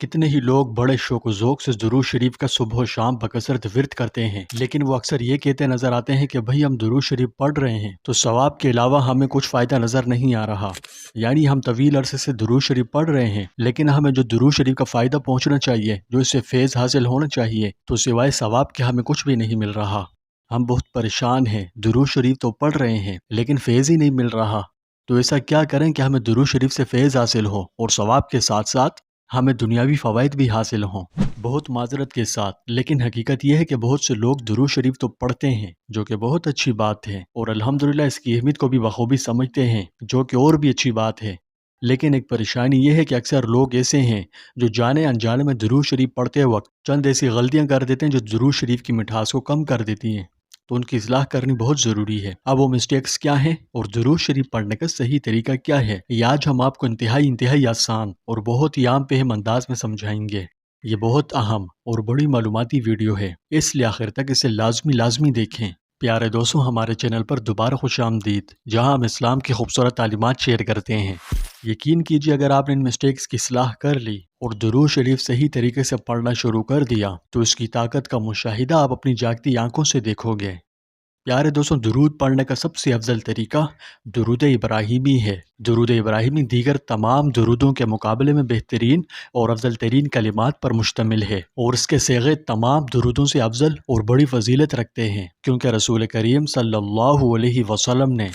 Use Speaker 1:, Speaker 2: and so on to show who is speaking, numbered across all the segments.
Speaker 1: کتنے ہی لوگ بڑے شوق و ذوق سے درود شریف کا صبح و شام بکثرت ورد کرتے ہیں، لیکن وہ اکثر یہ کہتے نظر آتے ہیں کہ بھئی ہم درود شریف پڑھ رہے ہیں تو ثواب کے علاوہ ہمیں کچھ فائدہ نظر نہیں آ رہا۔ یعنی ہم طویل عرصے سے درود شریف پڑھ رہے ہیں، لیکن ہمیں جو درود شریف کا فائدہ پہنچنا چاہیے، جو اس سے فیض حاصل ہونا چاہیے، تو سوائے ثواب کے ہمیں کچھ بھی نہیں مل رہا۔ ہم بہت پریشان ہیں، درود شریف تو پڑھ رہے ہیں لیکن فیض ہی نہیں مل رہا۔ تو ایسا کیا کریں کہ ہمیں درود شریف سے فیض حاصل ہو اور ثواب کے ساتھ ساتھ ہمیں دنیاوی فوائد بھی حاصل ہوں؟ بہت معذرت کے ساتھ، لیکن حقیقت یہ ہے کہ بہت سے لوگ درود شریف تو پڑھتے ہیں، جو کہ بہت اچھی بات ہے، اور الحمدللہ اس کی اہمیت کو بھی بخوبی سمجھتے ہیں، جو کہ اور بھی اچھی بات ہے۔ لیکن ایک پریشانی یہ ہے کہ اکثر لوگ ایسے ہیں جو جانے انجانے میں درود شریف پڑھتے وقت چند ایسی غلطیاں کر دیتے ہیں جو درود شریف کی مٹھاس کو کم کر دیتی ہیں، تو ان کی اصلاح کرنی بہت ضروری ہے۔ اب وہ مسٹیکس کیا ہیں اور درود شریف پڑھنے کا صحیح طریقہ کیا ہے، یہ آج ہم آپ کو انتہائی آسان اور بہت ہی عام فہم انداز میں سمجھائیں گے۔ یہ بہت اہم اور بڑی معلوماتی ویڈیو ہے، اس لیے آخر تک اسے لازمی دیکھیں۔ پیارے دوستوں، ہمارے چینل پر دوبارہ خوش آمدید، جہاں ہم اسلام کی خوبصورت تعلیمات شیئر کرتے ہیں۔ یقین کیجیے اگر آپ نے ان مسٹیکس کی اصلاح کر لی اور درود شریف صحیح طریقے سے پڑھنا شروع کر دیا تو اس کی طاقت کا مشاہدہ آپ اپنی جاگتی آنکھوں سے دیکھو گے۔ پیارے دوستوں، درود پڑھنے کا سب سے افضل طریقہ درود ابراہیمی ہے۔ درود ابراہیمی دیگر تمام درودوں کے مقابلے میں بہترین اور افضل ترین کلمات پر مشتمل ہے، اور اس کے صیغے تمام درودوں سے افضل اور بڑی فضیلت رکھتے ہیں، کیونکہ رسول کریم صلی اللہ علیہ وسلم نے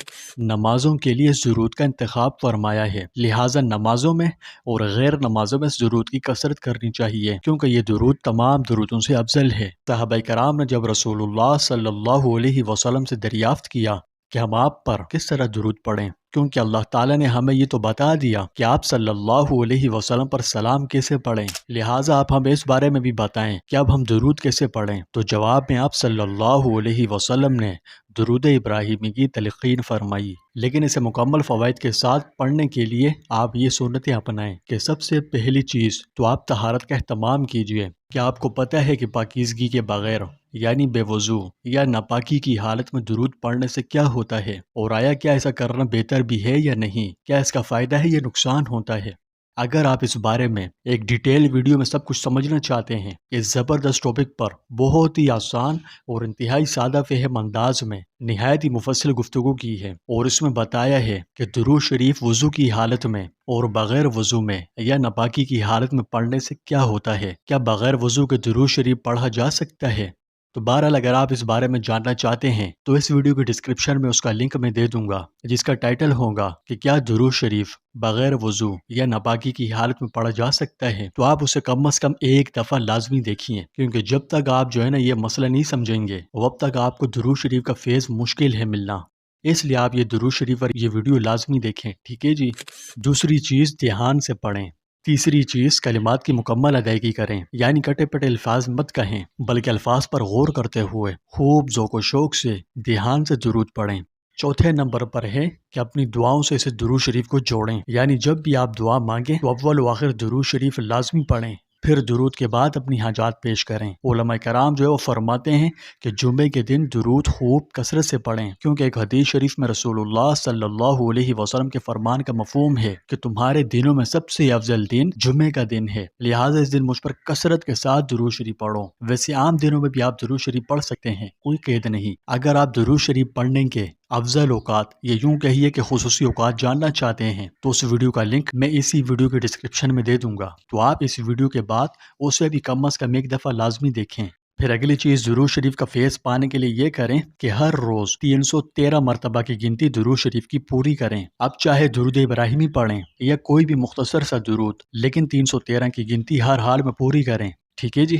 Speaker 1: نمازوں کے لیے اس درود کا انتخاب فرمایا ہے، لہٰذا نمازوں میں اور غیر نمازوں میں اس درود کی کثرت کرنی چاہیے، کیونکہ یہ درود تمام درودوں سے افضل ہے۔ صحابہ کرام نے جب رسول اللہ صلی اللہ علیہ وسلم سے دریافت کیا کہ ہم آپ پر کس طرح درود پڑھیں، کیونکہ اللہ تعالیٰ نے ہمیں یہ تو بتا دیا کہ آپ صلی اللہ علیہ وسلم پر سلام کیسے پڑھیں، لہٰذا آپ ہمیں اس بارے میں بھی بتائیں کہ اب ہم درود کیسے پڑھیں، تو جواب میں آپ صلی اللہ علیہ وسلم نے درود ابراہیمی کی تلقین فرمائی، لیکن اسے مکمل فوائد کے ساتھ پڑھنے کے لیے آپ یہ سنتیں اپنائیں کہ سب سے پہلی چیز تو آپ طہارت کا اہتمام کیجیے۔ کیا آپ کو پتہ ہے کہ پاکیزگی کے بغیر یعنی بے وضو یا ناپاکی کی حالت میں درود پڑھنے سے کیا ہوتا ہے، اور آیا کیا ایسا کرنا بہتر بھی ہے یا نہیں، کیا اس کا فائدہ ہے یا نقصان ہوتا ہے؟ اگر آپ اس بارے میں ایک ڈیٹیل ویڈیو میں سب کچھ سمجھنا چاہتے ہیں، اس زبردست ٹاپک پر بہت ہی آسان اور انتہائی سادہ فہم انداز میں نہایت ہی مفصل گفتگو کی ہے، اور اس میں بتایا ہے کہ درود شریف وضو کی حالت میں اور بغیر وضو میں یا ناپاکی کی حالت میں پڑھنے سے کیا ہوتا ہے، کیا بغیر وضو کے درود شریف پڑھا جا سکتا ہے؟ تو بہرحال اگر آپ اس بارے میں جاننا چاہتے ہیں تو اس ویڈیو کے ڈسکرپشن میں اس کا لنک میں دے دوں گا، جس کا ٹائٹل ہوگا کہ کیا درود شریف بغیر وضو یا ناپاکی کی حالت میں پڑھا جا سکتا ہے، تو آپ اسے کم از کم ایک دفعہ لازمی دیکھیے، کیونکہ جب تک آپ یہ مسئلہ نہیں سمجھیں گے اب تک آپ کو درود شریف کا فیض مشکل ہے ملنا، اس لیے آپ یہ درود شریف پر یہ ویڈیو لازمی دیکھیں، ٹھیک ہے جی؟ دوسری چیز، دھیان سے پڑھیں۔ تیسری چیز، کلمات کی مکمل ادائیگی کریں، یعنی کٹے پٹے الفاظ مت کہیں، بلکہ الفاظ پر غور کرتے ہوئے خوب ذوق و شوق سے دھیان سے درود پڑھیں۔ چوتھے نمبر پر ہے کہ اپنی دعاؤں سے اسے درود شریف کو جوڑیں، یعنی جب بھی آپ دعا مانگیں تو اول و آخر درود شریف لازمی پڑھیں، پھر درود کے بعد اپنی حاجات پیش کریں۔ علماء کرام وہ فرماتے ہیں کہ جمعے کے دن درود خوب کثرت سے پڑھیں، کیونکہ ایک حدیث شریف میں رسول اللہ صلی اللہ علیہ وسلم کے فرمان کا مفہوم ہے کہ تمہارے دنوں میں سب سے افضل دن جمعے کا دن ہے، لہٰذا اس دن مجھ پر کثرت کے ساتھ درود شریف پڑھو۔ ویسے عام دنوں میں بھی آپ درود شریف پڑھ سکتے ہیں، کوئی قید نہیں۔ اگر آپ درود شریف پڑھنے کے افضل اوقات یا یوں کہیے کہ خصوصی اوقات جاننا چاہتے ہیں تو اس ویڈیو کا لنک میں اسی ویڈیو کے ڈسکرپشن میں دے دوں گا، تو آپ اس ویڈیو کے بعد اسے بھی کم از کم ایک دفعہ لازمی دیکھیں۔ پھر اگلی چیز، درود شریف کا فیض پانے کے لیے یہ کریں کہ ہر روز 313 مرتبہ کی گنتی درود شریف کی پوری کریں۔ اب چاہے درود ابراہیمی پڑھیں یا کوئی بھی مختصر سا درود، لیکن 313 کی گنتی ہر حال میں پوری کریں، ٹھیک ہے جی؟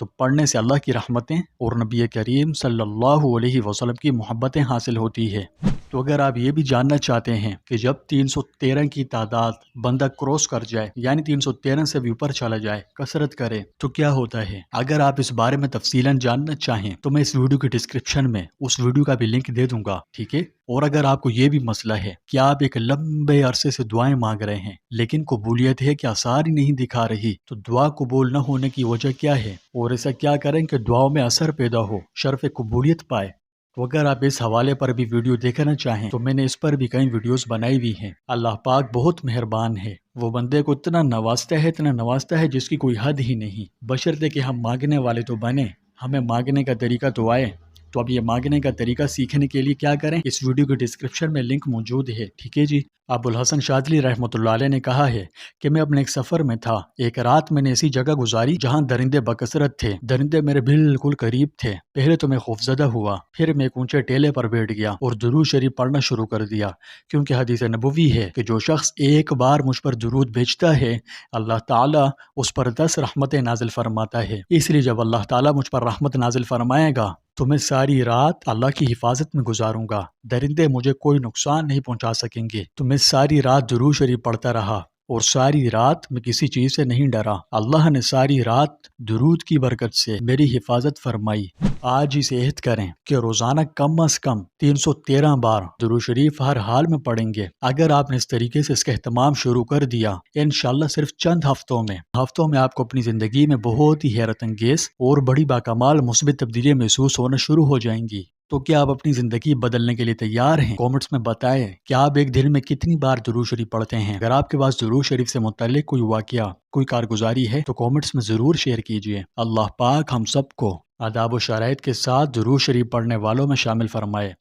Speaker 1: تو پڑھنے سے اللہ کی رحمتیں اور نبی کریم صلی اللہ علیہ وسلم کی محبتیں حاصل ہوتی ہے۔ تو اگر آپ یہ بھی جاننا چاہتے ہیں کہ جب 313 کی تعداد بندہ کراس کر جائے، یعنی 313 سے بھی اوپر چلا جائے، کثرت کرے، تو کیا ہوتا ہے، اگر آپ اس بارے میں تفصیلاً جاننا چاہیں تو میں اس ویڈیو کے ڈسکرپشن میں اس ویڈیو کا بھی لنک دے دوں گا، ٹھیک ہے؟ اور اگر آپ کو یہ بھی مسئلہ ہے کہ آپ ایک لمبے عرصے سے دعائیں مانگ رہے ہیں لیکن قبولیت ہے کہ آثار ہی نہیں دکھا رہی، تو دعا قبول نہ ہونے کی وجہ کیا ہے، اور ایسا کیا کریں کہ دعاؤں میں اثر پیدا ہو، شرف قبولیت پائے؟ تو اگر آپ اس حوالے پر بھی ویڈیو دیکھنا چاہیں تو میں نے اس پر بھی کئی ویڈیوز بنائی ہوئی ہیں۔ اللہ پاک بہت مہربان ہے، وہ بندے کو اتنا نوازتا ہے جس کی کوئی حد ہی نہیں، بشرطے کہ ہم مانگنے والے تو بنیں، ہمیں مانگنے کا طریقہ تو آئے۔ تو اب یہ مانگنے کا طریقہ سیکھنے کے لیے کیا کریں؟ اس ویڈیو کی ڈسکرپشن میں لنک موجود ہے، ٹھیک ہے جی۔ ابوالحسن شاذلی رحمۃ اللہ علیہ نے کہا ہے کہ میں اپنے ایک سفر میں تھا، ایک رات میں نے ایسی جگہ گزاری جہاں درندے بکثرت تھے، درندے میرے بالکل قریب تھے۔ پہلے تو میں خوفزدہ ہوا، پھر میں ایک اونچے ٹیلے پر بیٹھ گیا اور درود شریف پڑھنا شروع کر دیا، کیونکہ حدیث نبوی ہے کہ جو شخص ایک بار مجھ پر درود بھیجتا ہے اللہ تعالیٰ اس پر 10 رحمتیں نازل فرماتا ہے۔ اس لیے جب اللہ تعالیٰ مجھ پر رحمت نازل فرمائے گا تو میں ساری رات اللہ کی حفاظت میں گزاروں گا، درندے مجھے کوئی نقصان نہیں پہنچا سکیں گے۔ تو میں ساری رات درود شریف پڑھتا رہا اور ساری رات میں کسی چیز سے نہیں ڈرا، اللہ نے ساری رات درود کی برکت سے میری حفاظت فرمائی۔ آج اس عہد کریں کہ روزانہ کم از کم 313 بار درود شریف ہر حال میں پڑھیں گے۔ اگر آپ نے اس طریقے سے اس کا اہتمام شروع کر دیا، انشاءاللہ صرف چند ہفتوں میں آپ کو اپنی زندگی میں بہت ہی حیرت انگیز اور بڑی باکمال مثبت تبدیلیاں محسوس ہونا شروع ہو جائیں گی۔ تو کیا آپ اپنی زندگی بدلنے کے لیے تیار ہیں؟ کامنٹس میں بتائیں کہ آپ ایک دن میں کتنی بار درود شریف پڑھتے ہیں۔ اگر آپ کے پاس درود شریف سے متعلق کوئی واقعہ، کوئی کارگزاری ہے تو کامنٹس میں ضرور شیئر کیجیے۔ اللہ پاک ہم سب کو آداب و شرائط کے ساتھ درود شریف پڑھنے والوں میں شامل فرمائے۔